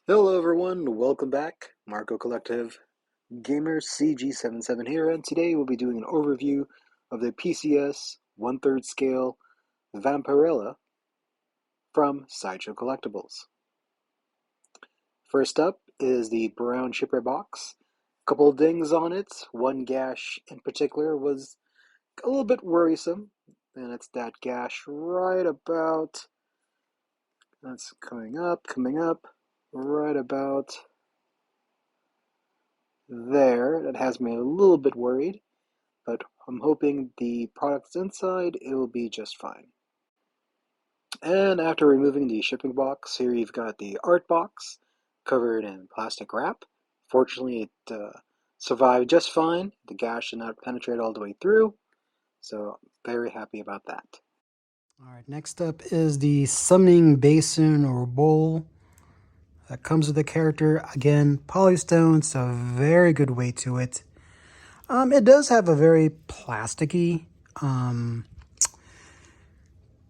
Hello everyone, welcome back. Marco Collective Gamer CG77 here, and today we'll be doing an overview of the PCS 1/3 scale Vampirella from Sideshow Collectibles. First up is the brown shipper box. A couple of dings on it. One gash in particular was a little bit worrisome, and it's that gash right about, that's coming up, right about there. That has me a little bit worried, but I'm hoping the products inside, it will be just fine. And after removing the shipping box, here you've got the art box covered in plastic wrap. Fortunately, it survived just fine. The gash did not penetrate all the way through, so very happy about that. All right, next up is the summoning basin or bowl that comes with the character. Again, polystone, so very good weight to it. It does have a very plasticky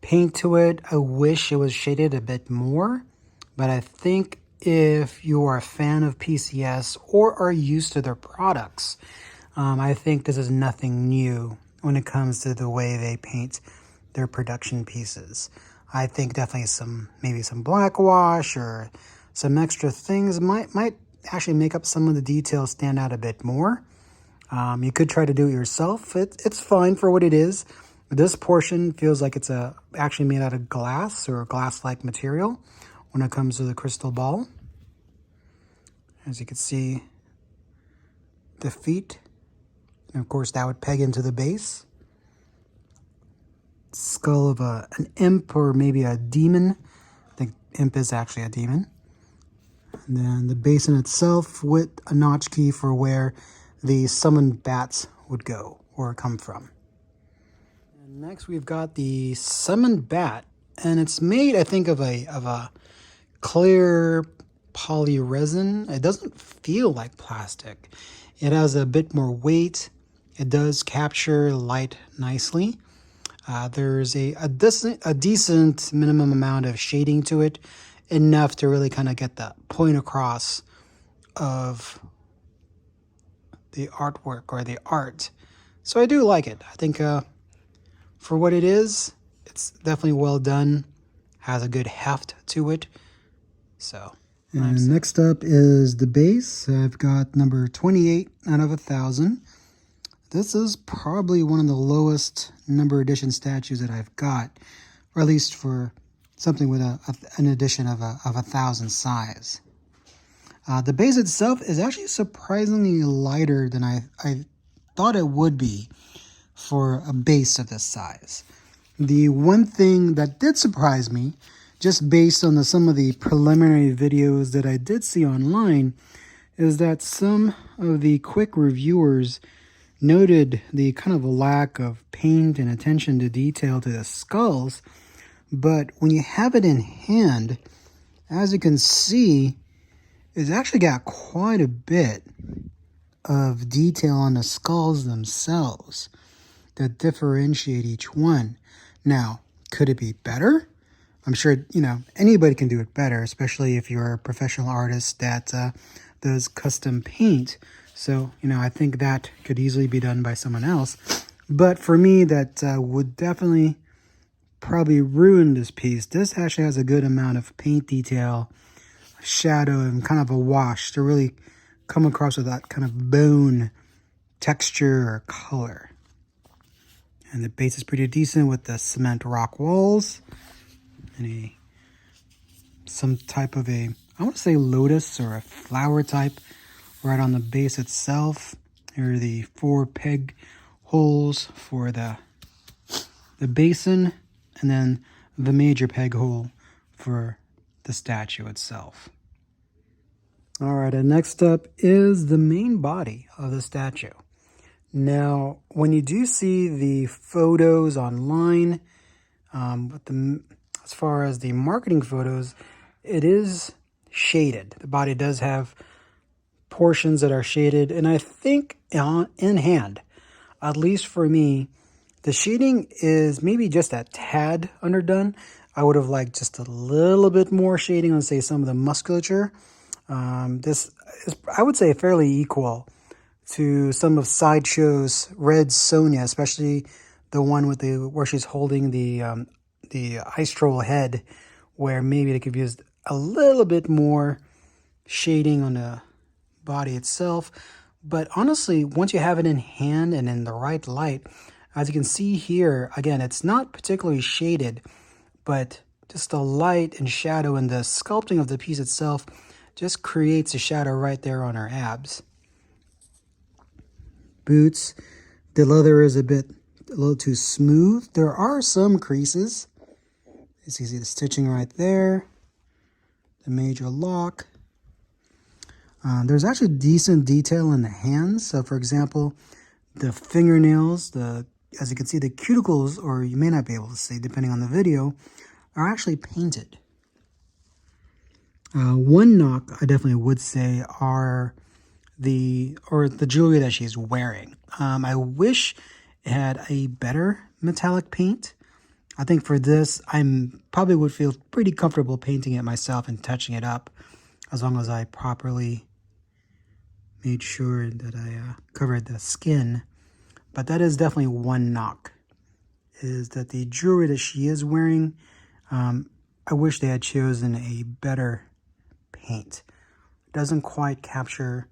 paint to it. I wish it was shaded a bit more, but I think if you are a fan of PCS or are used to their products, I think this is nothing new when it comes to the way they paint their production pieces. I think definitely maybe some black wash or some extra things might actually make up some of the details stand out a bit more. You could try to do it yourself. It's fine for what it is. This portion feels like it's actually made out of glass or glass-like material when it comes to the crystal ball. As you can see, the feet, and of course that would peg into the base. Skull of an imp or maybe a demon. I think imp is actually a demon. And then the basin itself with a notch key for where the summoned bats would go or come from. And next we've got the summoned bat, and it's made, I think, of a clear poly resin. It doesn't feel like plastic. It has a bit more weight. It does capture light nicely. There's a decent minimum amount of shading to it, enough to really kind of get the point across of the artwork or the art. So I do like it. I think for what it is, it's definitely well done. Has a good heft to it. So. And next up is the base. I've got number 28 out of 1,000. This is probably one of the lowest number edition statues that I've got, or at least for something with an edition of 1,000 size. The base itself is actually surprisingly lighter than I thought it would be for a base of this size. The one thing that did surprise me, just based on some of the preliminary videos that I did see online, is that some of the quick reviewers noted the kind of lack of paint and attention to detail to the skulls, but when you have it in hand, as you can see, it's actually got quite a bit of detail on the skulls themselves that differentiate each one. Now, could it be better? I'm sure, anybody can do it better, especially if you're a professional artist that does custom paint. So, I think that could easily be done by someone else. But for me, that would definitely probably ruin this piece. This actually has a good amount of paint detail, shadow, and kind of a wash to really come across with that kind of bone texture or color. And the base is pretty decent with the cement rock walls and some type of I want to say lotus or a flower type right on the base itself. Here are the 4 peg holes for the basin, and then the major peg hole for the statue itself. All right, and next up is the main body of the statue. Now, when you do see the photos online, as far as the marketing photos, it is shaded. The body does have portions that are shaded, and I think in hand, at least for me, the shading is maybe just a tad underdone. I would have liked just a little bit more shading on, say, some of the musculature. This is, I would say, fairly equal to some of Sideshow's Red Sonja, especially the one with the where she's holding the ice troll head, where maybe they could use a little bit more shading on the body itself. But honestly, once you have it in hand and in the right light, as you can see here, again, it's not particularly shaded, but just the light and shadow and the sculpting of the piece itself just creates a shadow right there on her abs. Boots, the leather is a little too smooth. There are some creases. As you see the stitching right there, the major lock. There's actually decent detail in the hands. So for example, the fingernails, as you can see, the cuticles, or you may not be able to see depending on the video, are actually painted. One knock I definitely would say are the jewelry that she's wearing. I wish it had a better metallic paint. I think for this, probably would feel pretty comfortable painting it myself and touching it up, as long as I properly made sure that I covered the skin. But that is definitely one knock, is that the jewelry that she is wearing, I wish they had chosen a better paint. It doesn't quite capture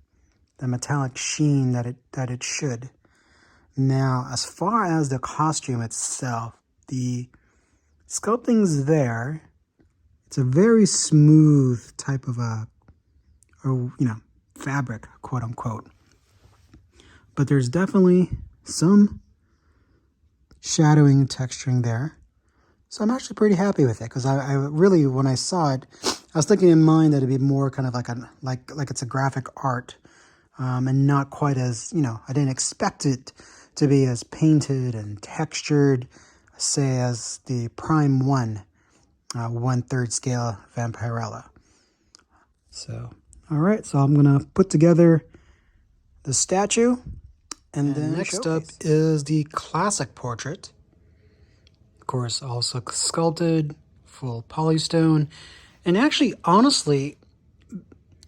the metallic sheen that it should. Now, as far as the costume itself, the sculpting's there. It's a very smooth type of fabric, quote unquote. But there's definitely some shadowing and texturing there. So I'm actually pretty happy with it, because I really, when I saw it, I was thinking in mind that it'd be more kind of like it's a graphic art, and not quite as, I didn't expect it to be as painted and textured, say, as the Prime 1, 1/3 scale Vampirella. So, all right, so I'm gonna put together the statue, and then next up is the classic portrait. Of course, also sculpted, full polystone, and actually, honestly,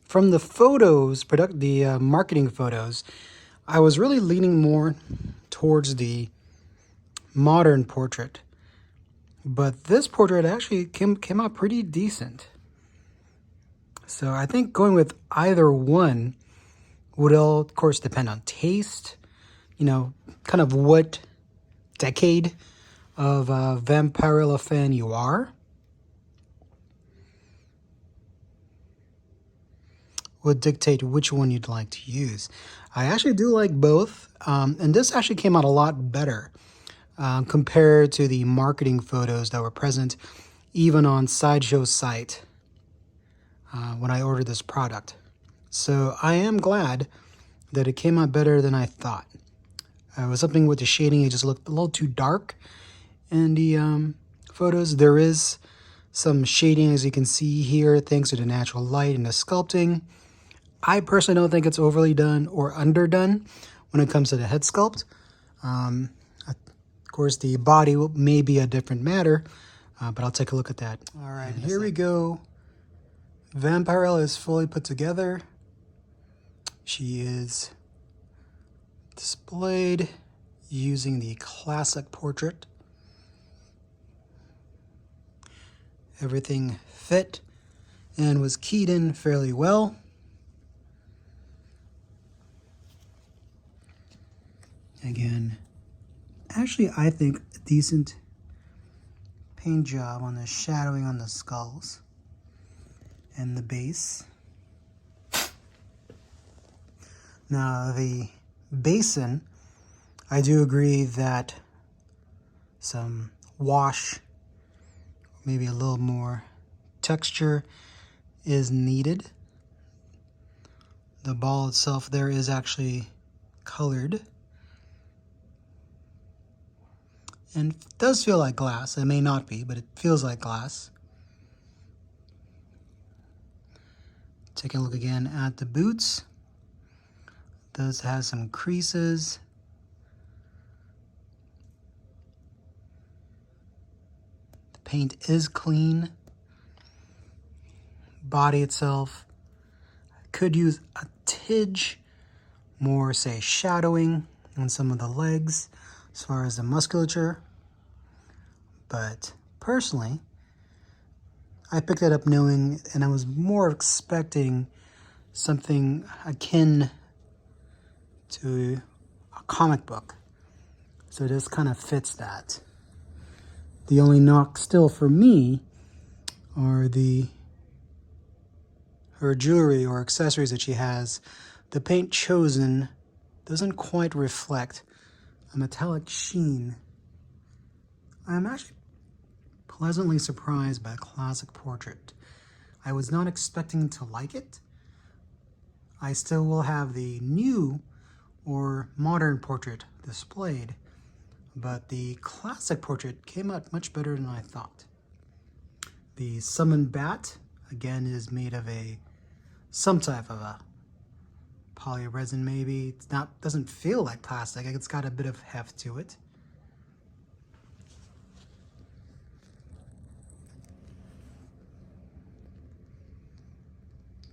from the photos, the marketing photos, I was really leaning more towards the modern portrait. But this portrait actually came out pretty decent. So I think going with either one would all, of course, depend on taste, kind of what decade of Vampirella fan you are. Would dictate which one you'd like to use. I actually do like both, and this actually came out a lot better compared to the marketing photos that were present even on Sideshow's site when I ordered this product. So I am glad that it came out better than I thought. It was something with the shading, it just looked a little too dark in the photos. There is some shading, as you can see here, thanks to the natural light and the sculpting. I personally don't think it's overly done or underdone when it comes to the head sculpt. Of course, the body may be a different matter, but I'll take a look at that. All right, here we go. Vampirella is fully put together. She is displayed using the classic portrait. Everything fit and was keyed in fairly well. Again, actually I think a decent paint job on the shadowing on the skulls and the base. Now the basin, I do agree that some wash, maybe a little more texture is needed. The ball itself there is actually colored and does feel like glass. It may not be, but it feels like glass. Take a look again at the boots. Does have some creases. The paint is clean. Body itself, could use a tidge more, say, shadowing on some of the legs as far as the musculature. But personally, I picked it up knowing, and I was more expecting something akin to a comic book. So this kind of fits that. The only knock still for me are her jewelry or accessories that she has. The paint chosen doesn't quite reflect a metallic sheen. I'm actually pleasantly surprised by a classic portrait. I was not expecting to like it. I still will have the new or modern portrait displayed, but the classic portrait came out much better than I thought. The summoned bat, again, is made of some type of a polyresin maybe. It's not, doesn't feel like plastic, it's got a bit of heft to it.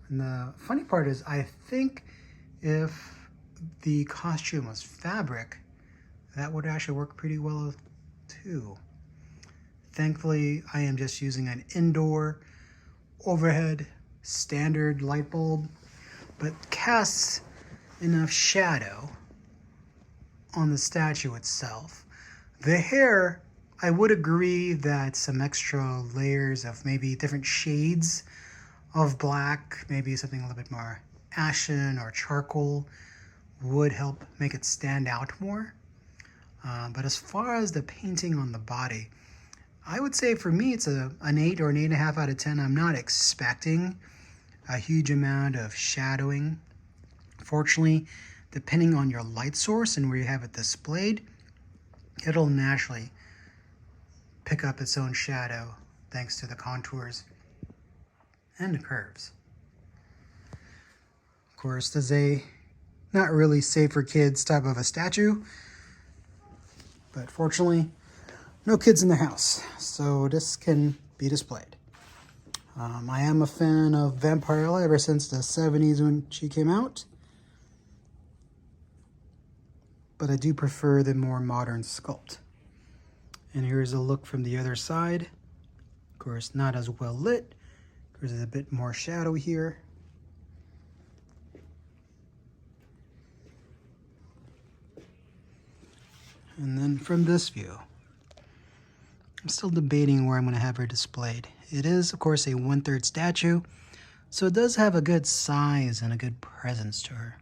And the funny part is, I think if the costume was fabric, that would actually work pretty well too. Thankfully, I am just using an indoor overhead standard light bulb, but casts enough shadow on the statue itself. The hair, I would agree that some extra layers of maybe different shades of black, maybe something a little bit more ashen or charcoal, would help make it stand out more. But as far as the painting on the body, I would say for me it's an 8 or an 8.5 out of 10. I'm not expecting a huge amount of shadowing. Fortunately, depending on your light source and where you have it displayed, it'll naturally pick up its own shadow thanks to the contours and the curves. Of course, there's a not really safe for kids type of a statue, but fortunately, no kids in the house, so this can be displayed. I am a fan of Vampirella ever since the 70s when she came out, but I do prefer the more modern sculpt. And here's a look from the other side. Of course, not as well lit, because there's a bit more shadow here. And then from this view, I'm still debating where I'm going to have her displayed. It is, of course, a 1/3 statue, so it does have a good size and a good presence to her.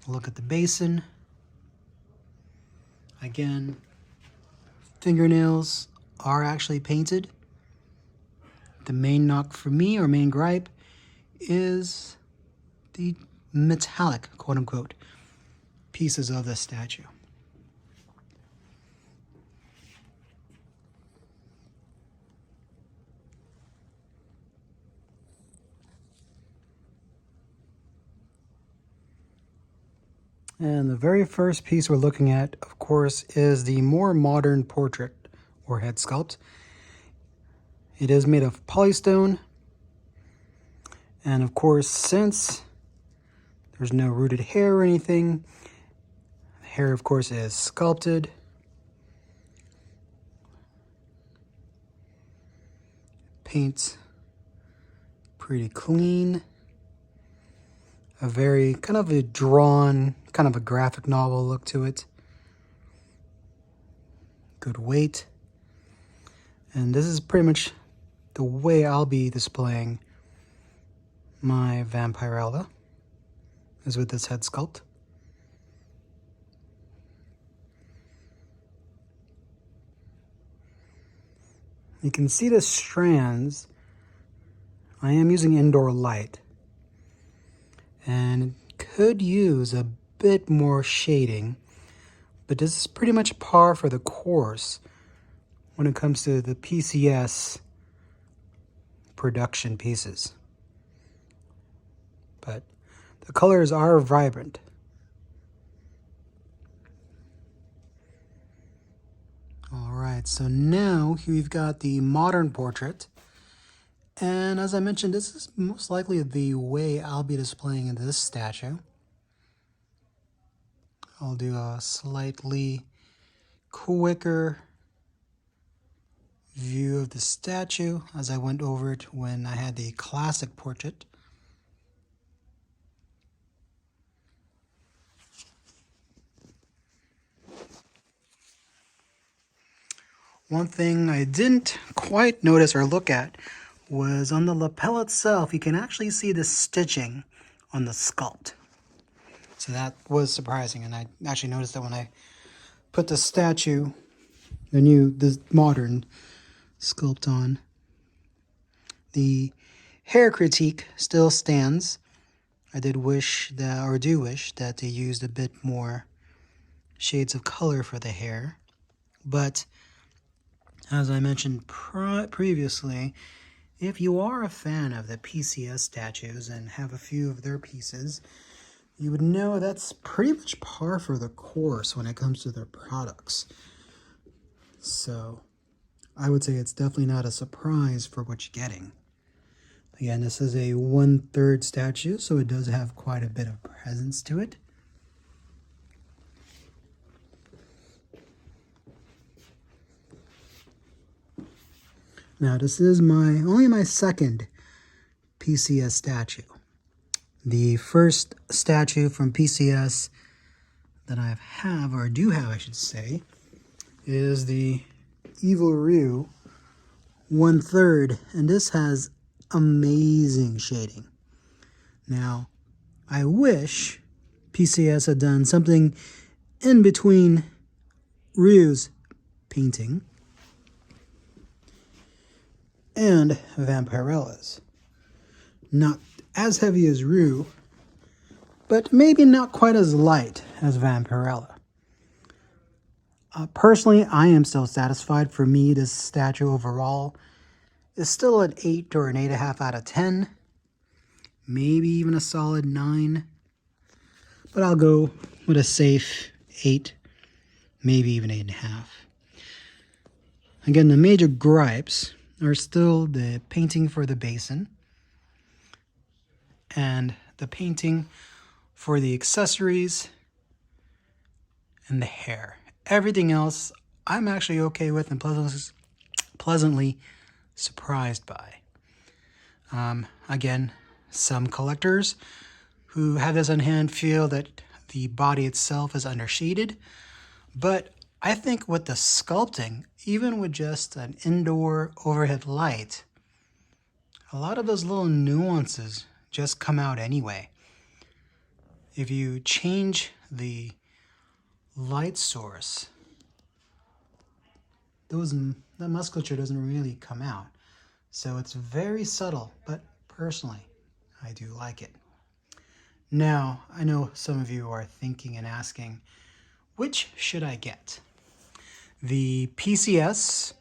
Look at the basin. Again, fingernails are actually painted. The main knock for me, or main gripe, is the metallic, quote-unquote, pieces of the statue. And the very first piece we're looking at, of course, is the more modern portrait or head sculpt. It is made of polystone. And of course, since there's no rooted hair or anything, the hair, of course, is sculpted. Paint's pretty clean. A very kind of a drawn, kind of a graphic novel look to it. Good weight. And this is pretty much the way I'll be displaying my Vampirella, is with this head sculpt. You can see the strands. I am using indoor light, and could use a bit more shading, but this is pretty much par for the course when it comes to the PCS production pieces. But the colors are vibrant. All right, so now here we've got the modern portrait, And as I mentioned, this is most likely the way I'll be displaying this statue. I'll do a slightly quicker view of the statue as I went over it when I had the classic portrait. One thing I didn't quite notice or look at was on the lapel itself, you can actually see the stitching on the sculpt. So that was surprising, and I actually noticed that when I put the statue, the modern sculpt on. The hair critique still stands. I did wish that, or do wish that they used a bit more shades of color for the hair. But as I mentioned previously, if you are a fan of the PCS statues and have a few of their pieces, you would know that's pretty much par for the course when it comes to their products. So I would say it's definitely not a surprise for what you're getting. Again, this is a 1/3 statue, so it does have quite a bit of presence to it. Now, this is only my second PCS statue. The first statue from PCS that I have, or do have, I should say, is the Evil Ryu 1/3, and this has amazing shading. Now, I wish PCS had done something in between Ryu's painting and Vampirella's. Not as heavy as Ryu, but maybe not quite as light as Vampirella. Personally, I am still satisfied. For me, this statue overall is still an 8 or an 8.5 out of 10. Maybe even a solid 9. But I'll go with a safe 8, maybe even 8.5. Again, the major gripes are still the painting for the basin and the painting for the accessories and the hair. Everything else I'm actually okay with and pleasantly surprised by. Again, some collectors who have this on hand feel that the body itself is undershaded, but I think with the sculpting, even with just an indoor overhead light, a lot of those little nuances just come out anyway. If you change the light source, the musculature doesn't really come out. So it's very subtle, but personally, I do like it. Now, I know some of you are thinking and asking, which should I get? The PCS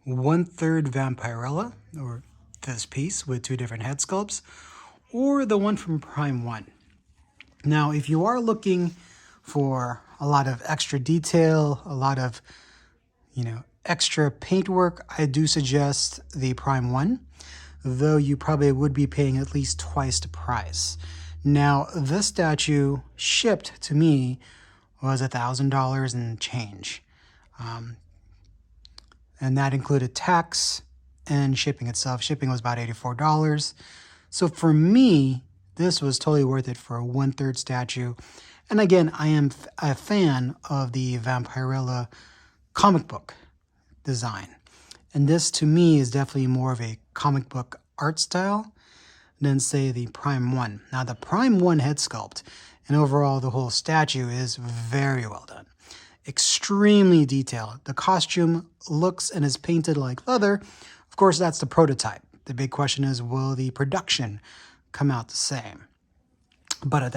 1/3 Vampirella, or this piece with 2 different head sculpts, or the one from Prime 1. Now, if you are looking for a lot of extra detail, a lot of, extra paintwork, I do suggest the Prime 1, though you probably would be paying at least twice the price. Now, this statue shipped to me was $1,000 and change. And that included tax and shipping itself. Shipping was about $84. So for me, this was totally worth it for a 1/3 statue. And again, I am a fan of the Vampirella comic book design. And this to me is definitely more of a comic book art style than say the Prime 1. Now the Prime 1 head sculpt and overall the whole statue is very well done. Extremely detailed. The costume looks and is painted like leather. Of course, that's the prototype. The big question is, will the production come out the same? But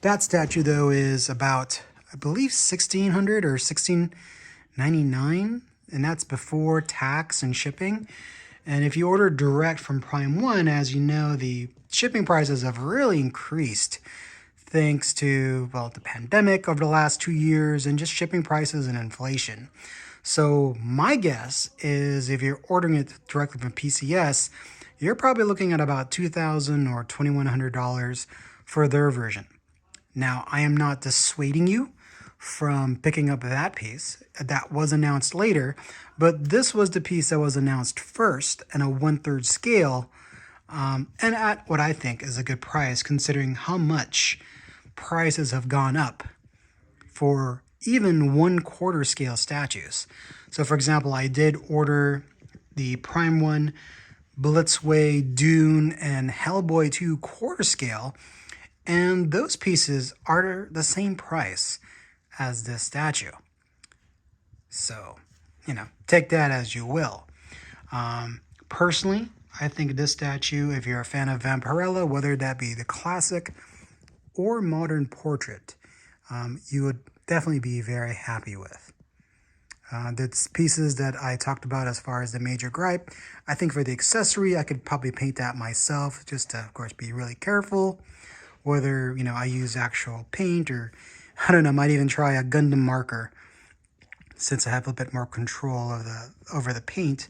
that statue, though, is about, I believe, $1,600 or $1,699, and that's before tax and shipping. And if you order direct from Prime 1, as you know, the shipping prices have really increased thanks to, the pandemic over the last 2 years and just shipping prices and inflation. So my guess is if you're ordering it directly from PCS, you're probably looking at about $2,000 or $2,100 for their version. Now, I am not dissuading you from picking up that piece. That was announced later, but this was the piece that was announced first in a 1/3 scale, and at what I think is a good price considering how much prices have gone up for even 1/4 scale statues. So, for example, I did order the Prime 1, Blitzway, Dune, and Hellboy 2 quarter scale, and those pieces are the same price as this statue. So, take that as you will. Personally, I think this statue, if you're a fan of Vampirella, whether that be the classic or modern portrait, you would definitely be very happy with. The pieces that I talked about as far as the major gripe, I think for the accessory, I could probably paint that myself just to, of course, be really careful. Whether, I use actual paint or, I don't know, might even try a Gundam marker since I have a bit more control of over the paint.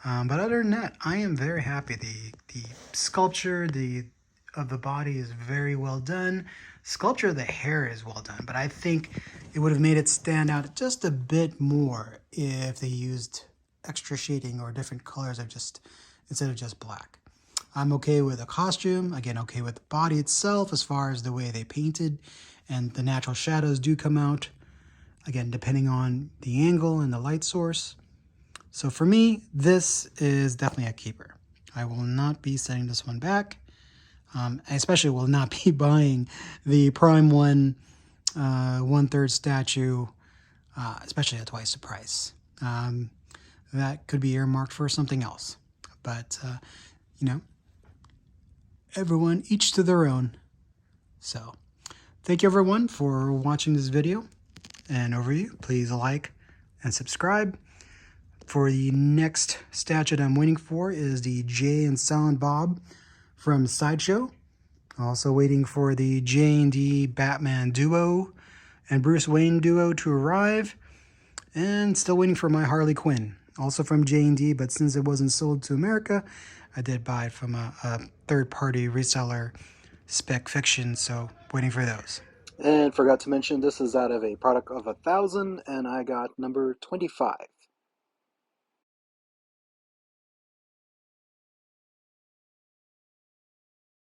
But other than that, I am very happy. The sculpture of the body is very well done. Sculpture of the hair is well done, but I think it would have made it stand out just a bit more if they used extra shading or different colors instead of just black. I'm okay with the costume, again, okay with the body itself as far as the way they painted, and the natural shadows do come out, again, depending on the angle and the light source. So for me, this is definitely a keeper. I will not be sending this one back. I especially will not be buying the Prime 1 1/3 statue, especially at twice the price. That could be earmarked for something else. But, everyone, each to their own. So, thank you everyone for watching this video and overview. Please like and subscribe. For the next statue that I'm waiting for is the Jay and Silent Bob from Sideshow. Also waiting for the J&D Batman duo and Bruce Wayne duo to arrive. And still waiting for my Harley Quinn, also from J&D, but since it wasn't sold to America, I did buy it from a third-party reseller, Spec Fiction, so waiting for those. And forgot to mention, this is out of a product of 1,000, and I got number 25.